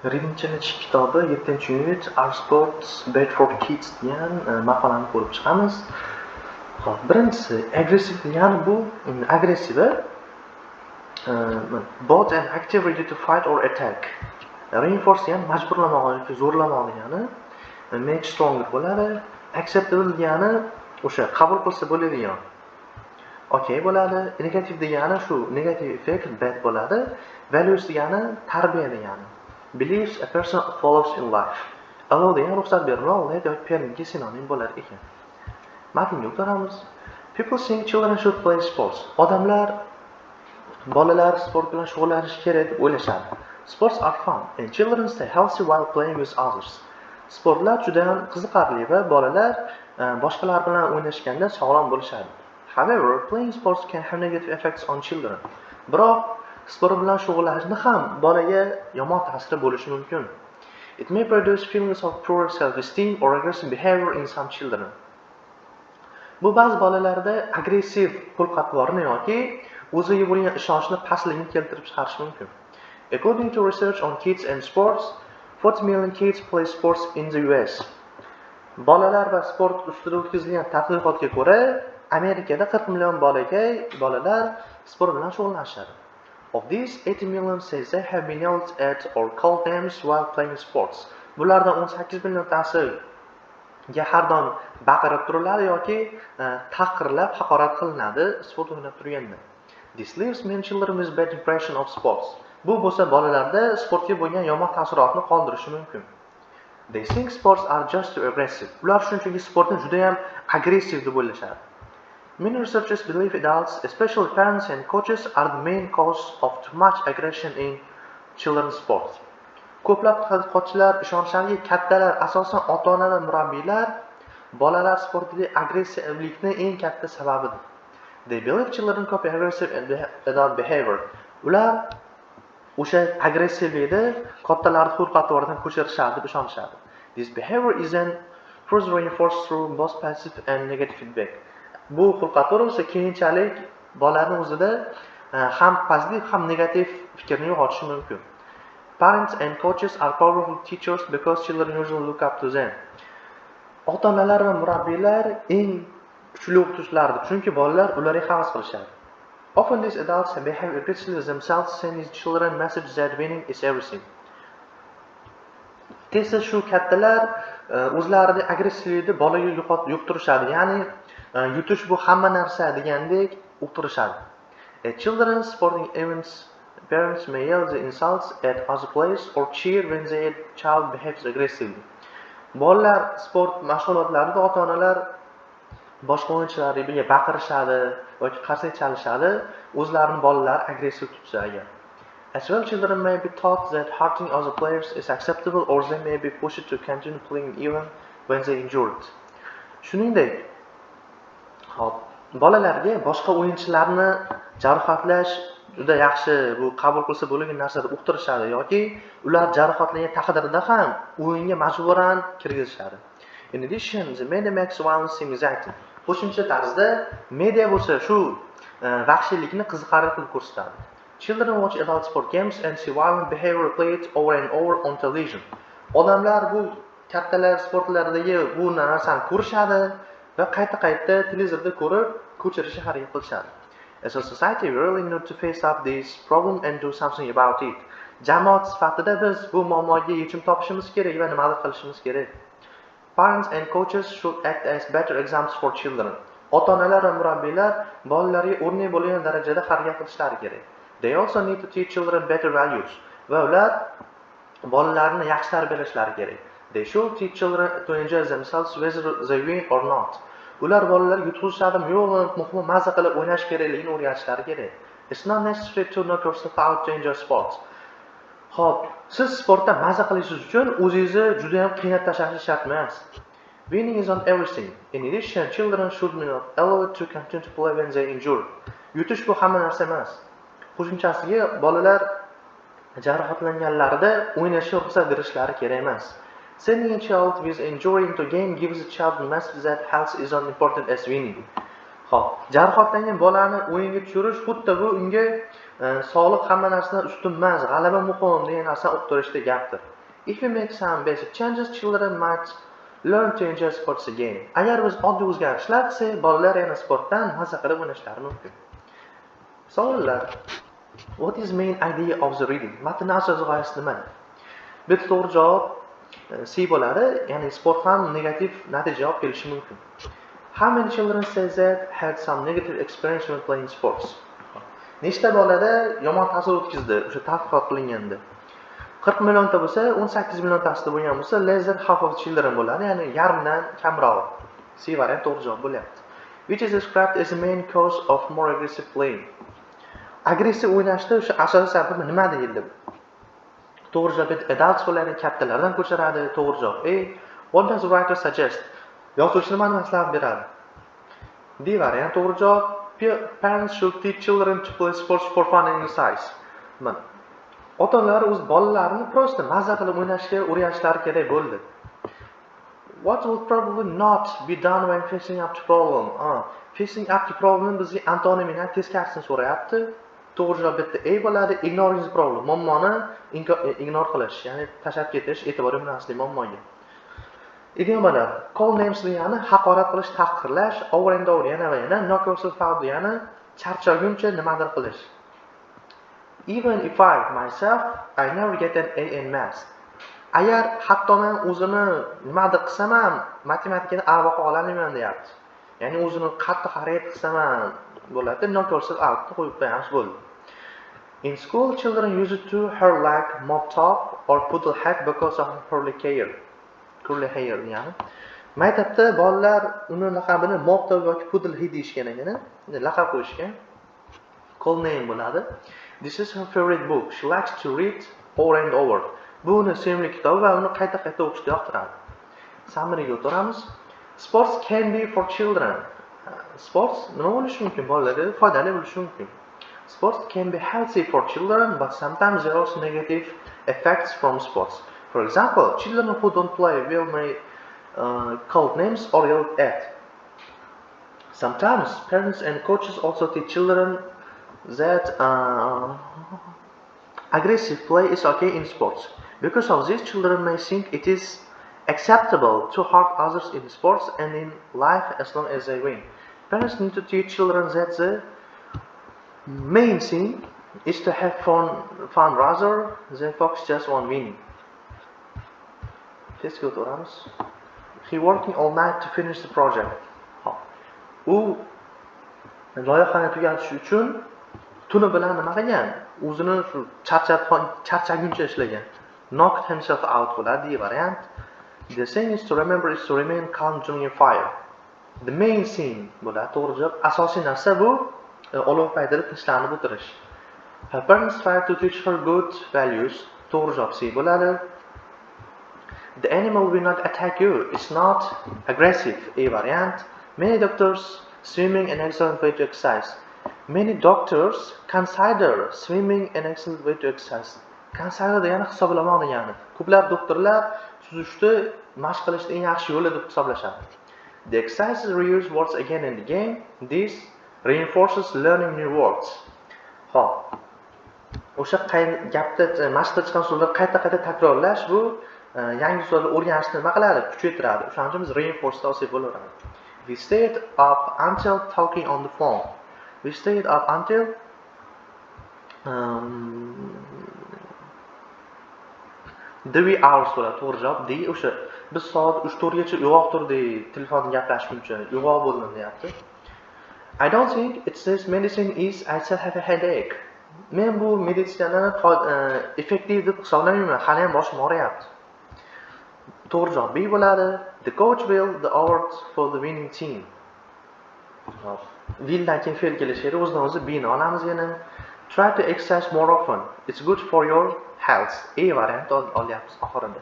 Reading Challenge kitobi 7-unit Our Sports Bad for Kids degan maqolani ko'rib chiqamiz. Xo'p, birinchisi aggressive degani bu agressiva both an active ready to fight or attack. Reinforce degani majburlamoq yoki zo'rlamoq degani. Make stronger bo'ladi. Acceptable degani o'sha qabul qilsa bo'ladigan. Okay bo'ladi. Negative degani shu negative effect bad bo'ladi. Values degani tarbiya degani. Beliefs a person follows in life. Allow degan ruxsat bermoq, let yoki permitga sinonim bo'lar ekan. Matnga o'tamiz. People think children should play sports. Bolalar sport bilan shug'ullanishi kerak deb o'ylashadi. Sports are fun and children stay healthy while playing with others. Sportlar juda ham qiziqarli va bolalar boshqalar bilan o'ynashganda sog'lom bo'lishadi. However, playing sports can have negative effects on children. Biroq sport bilan shug'ullanishni ham bolaga yomon ta'siri bo'lishi mumkin. It may produce feelings of poor self-esteem or aggressive behavior in some children. Bu ba'zi bolalarda agressiv xulq-atvorni yoki o'ziga bo'lgan ishonchni pastligini keltirib chiqarishi mumkin. According to research on kids and sports, 40 million kids play sports in the US. Bolalar va sport ustida o'tkazilgan tadqiqotga ko'ra, Amerikada 40 million bolalar sport bilan shug'ullanishadi. Of these, 80 million says they have been yelled at or called names while playing sports. Bulardan 18 milliontasi har doim baqirib turiladi yoki taqirlab, haqorat qilinadi sport o'ynab turganda. This leaves many children with bad impression of sports. Bu bo'lsa bolalarda sportga bo'lgan yomon taassurotni qoldirishi mumkin. They think sports are just too aggressive. Ular shunchaki sportni juda ham agressiv deb o'ylashadi. Many researchers believe adults, especially parents and coaches, are the main cause of too much aggression in children's sports. Ko'plab tadqiqotchilar ishonishadiki, kattalar, asosan ota-onalar, murabbiylar bolalar sportidagi agressivlikning eng katta sababidir. They believe children copy aggressive adult behavior. Ular o'sha agressivlikni kattalar xulq-atvordan ko'chirishadi deb ishonishadi. This behavior is then further reinforced through both positive and negative feedback. Bu xulq-atvor esa keyinchalik bolalarning o'zida ham pozitiv ham negativ fikrni uyg'otishi mumkin. Parents and coaches are powerful teachers because children usually look up to them. Ota-onalar va murabbiylar eng kuchli o'qituvchilardir, chunki bolalar ularga havas qilishadi. Often these adults behave aggressively themselves, sending children message that winning is everything. Tezda shu kattalar o'zlarini agressivlikni bolaga yuqtirishadi, ya'ni yutish bu hamma narsa degandek uqtirishadi. At children's sporting events, parents may yell the insults at other players or cheer when their child behaves aggressively. Bolalar sport mashg'ulotlarida ota-onalar boshqa o'yinchilarga baqirishadi yoki qarsak chalishadi, o'zlarining bolalari agressiv tutsa agar. As well, children may be taught that hurting other players is acceptable or they may be pushed to continue playing even when they injured. Shuningdek, bolalarga boshqa o'yinchilarni jarohatlash juda yaxshi, bu qabul qilsa bo'lgan narsa deb uqtirishadi yoki ular jarohatlangan taqdirda ham o'yinga majburan kirgizishadi. In addition, the media makes violence seem exciting. Qo'shimcha tarzda media bo'lsa shu vahshiylikni qiziqarli qilib ko'rsatadi. Children watch adult sport games and see violent behavior played over and over on television. Odamlar bu kattalar sportlaridagi bu narsani ko'rishadi va qayta-qayta televizorda ko'rib, ko'chirishga harakat qilishadi. As a society, we really need to face up this problem and do something about it. Jamoat sifatida biz bu muammoga yechim topishimiz kerak va nimadir qilishimiz kerak. Parents and coaches should act as better examples for children. Ota-onalar va murabbiylar bolalarga o'rnak bo'lgan darajada harakat qilishlari kerak. They also need to teach children better values. Va ular bolalarni yaxshi tarbiyalashlari kerak. They should teach children to enjoy themselves whether they win or not. Ular bolalarga yutqizishadimi yo'qmi, muhimi maza qilib o'ynash kerakligini o'rgatishlari kerak. It's not necessary to knock yourself out to enjoy sports. Xo'p, siz sportda maza qilishingiz uchun o'zingizni juda ham qiynab tashlashingiz shart emas. Winning is not everything. In addition, children should not allow to continue to play when they injured. Yutish bu hamma narsa emas. Qo'shimchasiga bolalar jarohatlanganlarida o'ynashga ruxsat berishlari kerak emas. Sending a child with injury into game gives the child the message that health is not important as winning. Xo'p, jarohatlangan bolani o'yinga tushirish xuddi bu unga sog'liq hamma narsadan ustun emas, g'alaba muhim degan narsani uqtirishda gapdir. If we make some basic changes, children might learn to enjoy sports again. Agar biz oddiy o'zgarishlar qilsak, bolalar yana sportdan maza qilib o'ynashlari mumkin. Savollar. What is main idea of the reading? Matnning asosiy g'oyasi nima? Bitta to'g'ri javob C bo'ladi, ya'ni sport ham negativ natija olib kelishi mumkin. How many children say that had some negative experience when playing sports? Nechta bolada yomon ta'sir o'tkazdi o'sha tadqiqot qilinganda? 40 millionta bo'lsa, 18 milliontasida bo'lgan bo'lsa, less than half of the children bo'ladi, ya'ni yarmidan kamroq. C variant to'g'ri javob bo'lyapti. Which is described as the main cause of more aggressive playing? Agressiv o'ynashda o'sha asosiy sababi nima deyildi? To'g'ri javob adults bo'ladi, kattalardan ko'chiradi. To'g'ri javob A. What does the writer suggest? Yozuvchi nima maslahat beradi? D variant to'g'ri javob. Parents should teach children to play sports for fun and exercise. Mana ota-onalar o'z bolalarini prosta maza qilib o'ynashga o'rgatishlari kerak bo'ldi. What would probably not be done when facing up to problem? Facing up to problem bizga antonimidan teskarisini so'rayapti. To'g'ri javob bitta A bo'ladi. Ignoring the problem. Muammoni ignore qilish, ya'ni tashlab ketish, e'tibor bermaslik muammoga. Idiomalar. Call names degani haqorat qilish, tahqirlash, over and over yana va yana, knock yourself out degani charchaguncha nimadir qilish. Even if I never get an A in maths. Agar hatto men o'zimni nimadir qilsam ham matematikada A baho olaman deyapti. Ya'ni o'zini qattiq harakat qilsam ham bo'ladi, knock yourself out qo'yib qo'yamiz bo'ldi. In school, children used to her like mop top or poodle hat because of her curly hair. Yani. Maktabda bolalar uni laqabini mop top yoki poodle hid deyishgan ekan, laqab qo'yishgan. Call name bo'ladi. This is her favorite book. She likes to read over and over. Bu uni sevimli kitob va uni qayta-qayta o'qishni yoqtiradi. Summary-ga o'tamiz. Sports can be for children. Sports nima bo'lishi mumkin? Bolalarga foydali bo'lishi mumkin. Sports can be healthy for children, but sometimes there are also negative effects from sports. For example, children who don't play well may call names or yelled at. Sometimes parents and coaches also teach children that aggressive play is okay in sports. Because of this, children may think it is acceptable to hurt others in sports and in life as long as they win. Parents need to teach children that the main thing is to have fun rather than focus just on winning. Let's go to Ramos. He working all night to finish the project. U loyihani tugatish uchun tuni bilan nima qilgan? O'zini shu charchaguncha ishlagan. Knocked himself out bo'ladi variant. The thing is to remember is to remain calm during a fire. The main thing bo'ladi. To'g'ri javob. Asosiy narsa bu olov paytida tinchlanib o'tirish. Her parents try to teach her good values. To'g'ri javob C bo'ladi. The animal will not attack you. It's not aggressive. A variant. Many doctors swimming an excellent way to exercise. Many doctors consider swimming an excellent way to exercise. Consider degani hisoblamoq degani. Ko'plab doktorlar suzishni mashq qilishning eng yaxshi yo'li deb hisoblashadi. The exercises reuse words again and again. This reinforces learning new words. Xo'p. O'sha gapda mashqda chiqqan so'zlarni qayta-qayta takrorlash bu yangi so'zlar o'rganishni nima qiladi? Kuchaytiradi. O'shaning uchun biz reinforce tavsiya bo'laveradi. We stayed up until talking on the phone. We stayed up until 3 hours bo'ladi. To'g'ri javob D. O'sha biz soat 3-4 gacha uyg'oq turdik, telefonda gaplashguncha uyg'oq bo'ldim deyapti. I don't think it says medicine is I still have a headache. Men bu meditsinani effektiv deb hisoblamayman, hali ham boshim og'riyapti. To'g'ri javob B bo'ladi. The coach will the award for the winning team. Willdan keyin fe'l kelishi kerak, o'zidan o'zi B'ni olamiz yana. Try to exercise more often. It's good for your health. A variant olyapmiz oxirida.